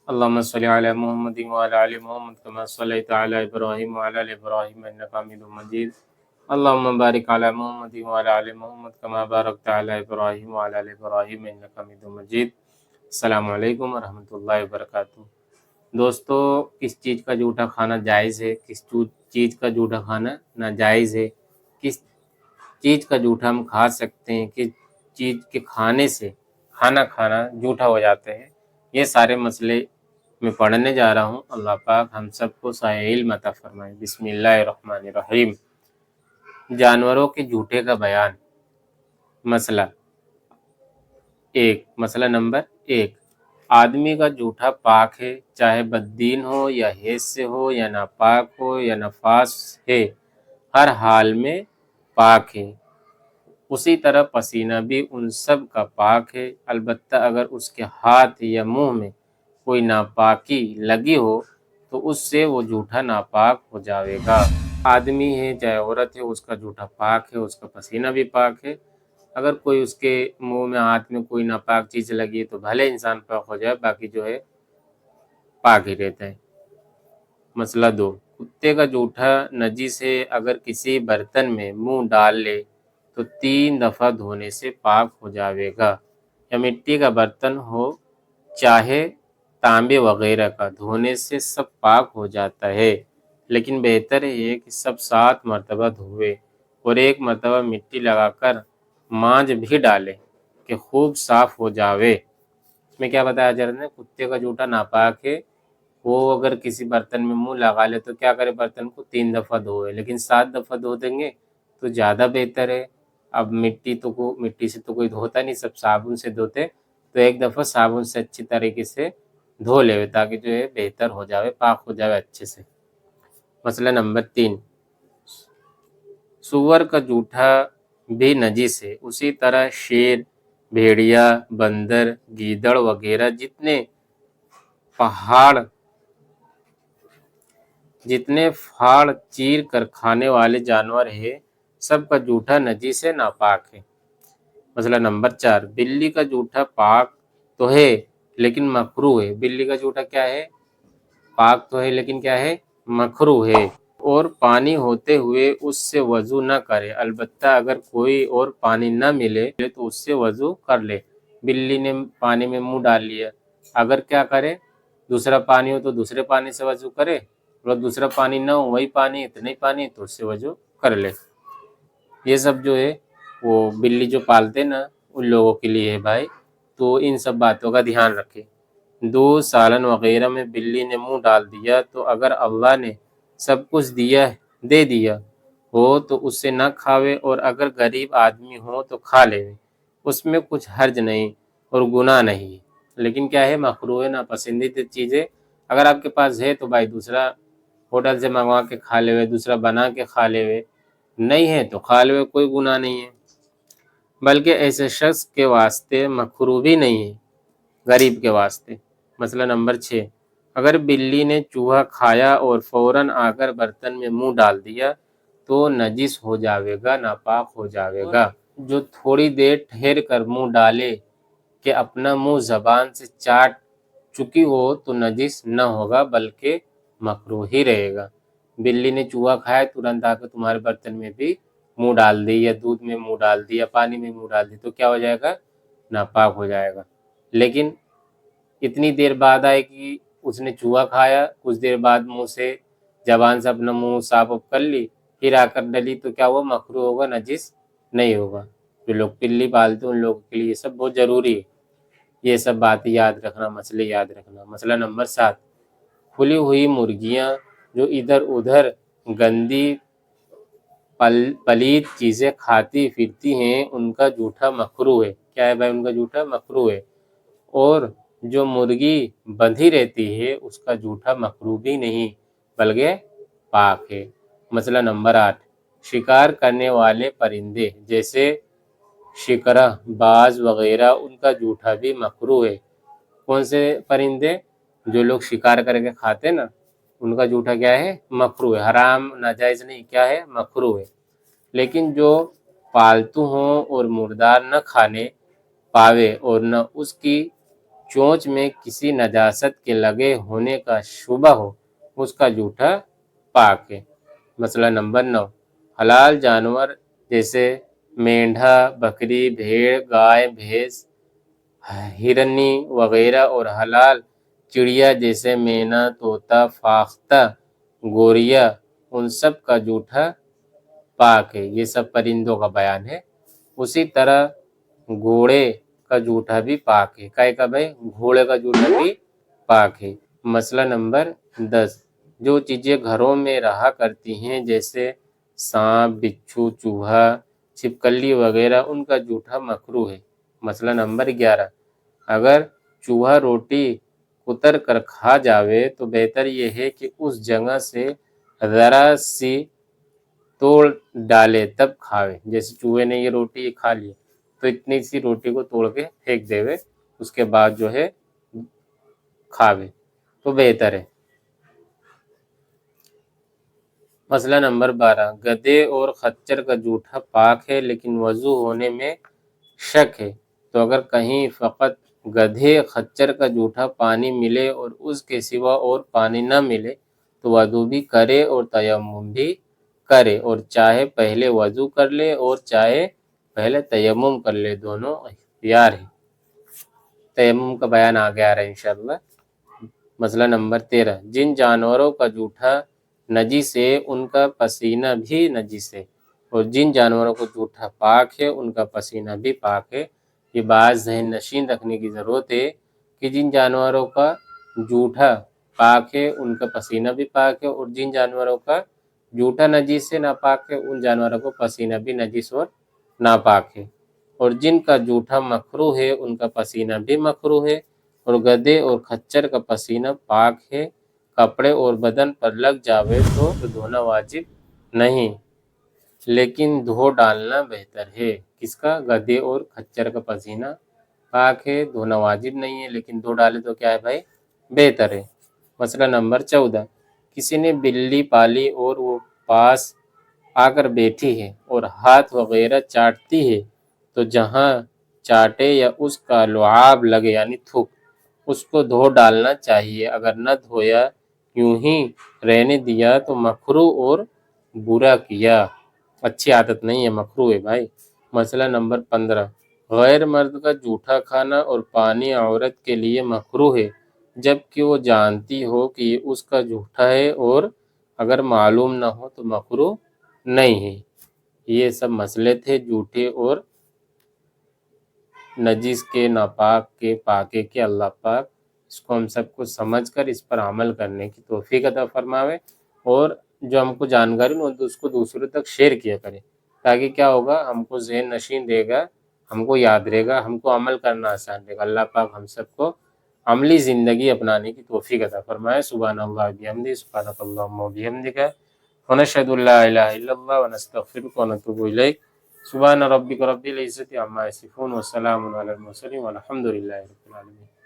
اللهم صل على محمد وعلى آل محمد كما صليت على إبراهيم وعلى آل إبراهيم إنك حميد مجيد. اللهم بارك على محمد وعلى آل محمد كما باركت على إبراهيم وعلى آل إبراهيم إنك حميد مجيد. السلام علیکم ورحمۃ اللہ وبرکاتہ. دوستو، کس چیز کا جھوٹا کھانا جائز ہے، کس چیز کا جھوٹا کھانا ناجائز ہے، کس چیز کا جھوٹا ہم کھا سکتے ہیں، کس چیز کے کھانے سے کھانا جھوٹا ہو جاتا ہے، یہ سارے مسئلے میں پڑھنے جا رہا ہوں. اللہ پاک ہم سب کو صحیح علم عطا فرمائے. بسم اللہ الرحمن الرحیم. جانوروں کے جھوٹے کا بیان. مسئلہ نمبر 1. آدمی کا جھوٹا پاک ہے، چاہے بددین ہو یا حیض سے ہو یا ناپاک ہو یا نفاس ہے، ہر حال میں پاک ہے. اسی طرح پسینہ بھی ان سب کا پاک ہے، البتہ اگر اس کے ہاتھ یا منہ میں کوئی ناپاکی لگی ہو تو اس سے وہ جھوٹا ناپاک ہو جاوے گا. آدمی ہے چاہے عورت ہے، اس کا جھوٹا پاک ہے، اس کا پسینہ بھی پاک ہے. اگر کوئی اس کے منہ میں ہاتھ میں کوئی ناپاک چیز لگی ہے تو بھلے انسان پاک ہو جائے، باقی جو ہے پاک ہی رہتا ہے. مسئلہ 2. کتے کا جھوٹا نجس ہے، اگر کسی برتن میں منہ ڈال لے تو 3 دفعہ دھونے سے پاک ہو جاوے گا. یا مٹی کا برتن ہو چاہے تانبے وغیرہ کا، دھونے سے سب پاک ہو جاتا ہے، لیکن بہتر ہے کہ سب 7 مرتبہ دھوئے اور 1 مرتبہ مٹی لگا کر مانج بھی ڈالے کہ خوب صاف ہو جاوے. اس میں کیا بتایا جا رہا ہے؟ کتے کا جھوٹا ناپاک ہے، وہ اگر کسی برتن میں منہ لگا لے تو کیا کرے، برتن کو 3 دفعہ دھوئے، لیکن 7 دفعہ دھو دیں گے تو زیادہ بہتر ہے. اب مٹی سے تو کوئی دھوتا نہیں، سب صابن سے دھوتے، تو 1 دفعہ صابن سے اچھی طریقے سے دھو لے تاکہ جو ہے بہتر ہو جاوے، پاک ہو جاوے اچھے سے. مسئلہ نمبر 3. سور کا جھوٹا بھی نجس ہے، اسی طرح شیر، بھیڑیا، بندر، گیدڑ وغیرہ جتنے پھاڑ چیر کر کھانے والے جانور ہیں، سب کا جھوٹا نجس ہے، ناپاک ہے. مسئلہ نمبر 4. بلی کا جھوٹا پاک تو ہے لیکن مکروہ ہے. بلی کا جھوٹا کیا ہے؟ پاک تو ہے لیکن کیا ہے؟ مکروہ ہے. اور پانی ہوتے ہوئے اس سے وضو نہ کرے، البتہ اگر کوئی اور پانی نہ ملے تو اس سے وضو کر لے. بلی نے پانی میں منہ ڈال لیا، اگر کیا کرے، دوسرا پانی ہو تو دوسرے پانی سے وضو کرے، اور دوسرا پانی نہ ہو، وہی پانی، اتنا ہی پانی تو اس سے وضو کر لے. یہ سب جو ہے وہ بلی جو پالتے نا ان لوگوں کے لیے ہے بھائی، تو ان سب باتوں کا دھیان رکھے. دودھ، سالن وغیرہ میں بلی نے منہ ڈال دیا تو اگر اللہ نے سب کچھ دے دیا ہو تو اس سے نہ کھاوے، اور اگر غریب آدمی ہو تو کھا لے، اس میں کچھ حرج نہیں اور گناہ نہیں. لیکن کیا ہے؟ مکروہ ناپسندیدہ چیزیں اگر آپ کے پاس ہے تو بھائی دوسرا ہوٹل سے منگوا کے کھا لے، دوسرا بنا کے کھا لے، نہیں ہے تو کھا لے، کوئی گناہ نہیں ہے. بلکہ ایسے شخص کے واسطے مکروہ بھی نہیں ہے، غریب کے واسطے. مسئلہ نمبر 6. اگر بلی نے چوہا کھایا اور فوراً آ کر برتن میں منہ ڈال دیا تو نجس ہو جاوے گا، ناپاک ہو جاوے گا. جو تھوڑی دیر ٹھہر کر منہ ڈالے کہ اپنا منہ زبان سے چاٹ چکی ہو تو نجس نہ ہوگا بلکہ مکروہ ہی رہے گا. بلی نے چوہا کھایا، ترنت آ کر تمہارے برتن میں بھی منہ ڈال دی، یا دودھ میں منہ ڈال دی، یا پانی میں منہ ڈال دی، تو کیا ہو جائے گا؟ ناپاک ہو جائے گا. لیکن اتنی دیر بعد آئے کہ اس نے چوہا کھایا، کچھ دیر بعد منہ سے زبان سے اپنا منہ صاف کر لی، پھر آ کر ڈلی، تو کیا وہ مکروہ ہوگا، نجس نہیں ہوگا. جو لوگ بلی پالتے ہیں ان لوگوں کے لیے یہ سب بہت ضروری ہے، یہ سب باتیں یاد رکھنا، مسئلے یاد رکھنا. مسئلہ نمبر 7. کھلی ہوئی مرغیاں جو ادھر ادھر گندی پلید چیزیں کھاتی پھرتی ہیں، ان کا جھوٹا مکروہ ہے. کیا ہے بھائی؟ ان کا جھوٹا مکروہ ہے. اور جو مرغی بندھی رہتی ہے اس کا جھوٹا مکروہ بھی نہیں بلکہ پاک ہے. مسئلہ نمبر 8. شکار کرنے والے پرندے جیسے شکرہ، باز وغیرہ، ان کا جھوٹا بھی مکروہ ہے. کون سے پرندے؟ جو لوگ شکار کر کے کھاتے نا، ان کا جھوٹا کیا ہے؟ مکروہ ہے. حرام، ناجائز نہیں، کیا ہے؟ مکروہ ہے. لیکن جو پالتو ہوں اور مردار نہ کھانے پاوے اور نہ اس کی چونچ میں کسی نجاست کے لگے ہونے کا شبہ ہو اس کا جھوٹا پاک ہے۔ مسئلہ نمبر 9، حلال جانور جیسے مینڈھا، بکری، بھیڑ، گائے، بھینس، ہرنی وغیرہ اور حلال چڑیا جیسے مینا، طوطا، فاختہ، گوریا، ان سب کا جھوٹا پاک ہے۔ یہ سب پرندوں کا بیان ہے۔ اسی طرح گھوڑے کا جھوٹا بھی پاک ہے۔ کائے کا بھائی؟ گھوڑے کا جھوٹا بھی پاک ہے۔ مسئلہ نمبر 10، جو چیزیں گھروں میں رہا کرتی ہیں جیسے سانپ، بچھو، چوہا، چھپکلی وغیرہ، ان کا جھوٹا مکروہ ہے۔ مسئلہ نمبر 11، اگر چوہا روٹی کتر کر کھا جاوے تو بہتر یہ ہے کہ اس جگہ سے ذرا سی توڑ ڈالے تب کھاوے۔ جیسے چوہے نے یہ روٹی کھا لی تو اتنی سی روٹی کو توڑ کے پھینک دے اس کے بعد جو ہے کھاوے تو بہتر ہے۔ مسئلہ نمبر 12، گدھے اور خچر کا جھوٹا پاک ہے لیکن وضو ہونے میں شک ہے، تو اگر کہیں فقط گدھے خچر کا جھوٹا پانی ملے اور اس کے سوا اور پانی نہ ملے تو وضو بھی کرے اور تیمم بھی کرے، اور چاہے پہلے وضو کر لے اور چاہے پہلے تیمم کر لے، دونوں اختیار ہے۔ تیمم کا بیان آگے آ رہا ہے انشاءاللہ۔ مسئلہ نمبر 13، جن جانوروں کا جھوٹا نجس ہے ان کا پسینہ بھی نجس ہے، اور جن جانوروں کو جھوٹا پاک ہے ان کا پسینہ بھی پاک ہے۔ یہ بات ذہن نشین رکھنے کی ضرورت ہے کہ جن جانوروں کا جھوٹا پاک ہے ان کا پسینہ بھی پاک ہے، اور جن جانوروں کا جھوٹا نجس ہے ناپاک ہے ان جانوروں کو پسینہ بھی نجس اور ناپاک ہے، اور جن کا جھوٹا مکروہ ہے ان کا پسینہ بھی مکروہ ہے، اور گدھے اور خچر کا پسینہ پاک ہے۔ کپڑے اور بدن پر لگ جاوے تو دھونا واجب نہیں لیکن دھو ڈالنا بہتر ہے۔ کس کا؟ گدھے اور خچر کا پسینہ پاک ہے، دھونا واجب نہیں ہے لیکن دھو ڈالے تو کیا ہے بھائی؟ بہتر ہے۔ مسئلہ نمبر 14، کسی نے بلی پالی اور وہ پاس آ کر بیٹھی ہے اور ہاتھ وغیرہ چاٹتی ہے تو جہاں چاٹے یا اس کا لعاب لگے یعنی تھوک اس کو دھو ڈالنا چاہیے، اگر نہ دھویا یوں ہی رہنے دیا تو مکروہ اور برا کیا، اچھی عادت نہیں ہے، مکروہ ہے بھائی۔ مسئلہ نمبر 15، غیر مرد کا جھوٹا کھانا اور پانی عورت کے لیے مکروہ ہے جبکہ وہ جانتی ہو کہ یہ اس کا جھوٹا ہے، اور اگر معلوم نہ ہو تو مکروہ نہیں ہے۔ یہ سب مسئلے تھے جھوٹے اور نجس کے، ناپاک کے، پاکے کے۔ اللہ پاک اس کو ہم سب کو سمجھ کر اس پر عمل کرنے کی توفیق عطا فرماوے، اور جو ہم کو جانکاری ہو تو اس کو دوسروں تک شیئر کیا کرے، تاکہ کیا ہوگا، ہم کو ذہن نشین رہے گا، ہم کو یاد رہے گا، ہم کو عمل کرنا آسان رہے گا۔ اللہ پاک ہم سب کو عملی زندگی اپنانے کی توفیق عطا فرمائے۔ سبحان اللہ بحمدہ، سبحانک اللہم وبحمدک، ونشہد ان لا الہ الا اللہ ونستغفرک ونتوب الیک۔ سبحان ربک رب العزت عما یصفون وسلام علی المرسلین والحمد للہ رب العالمین۔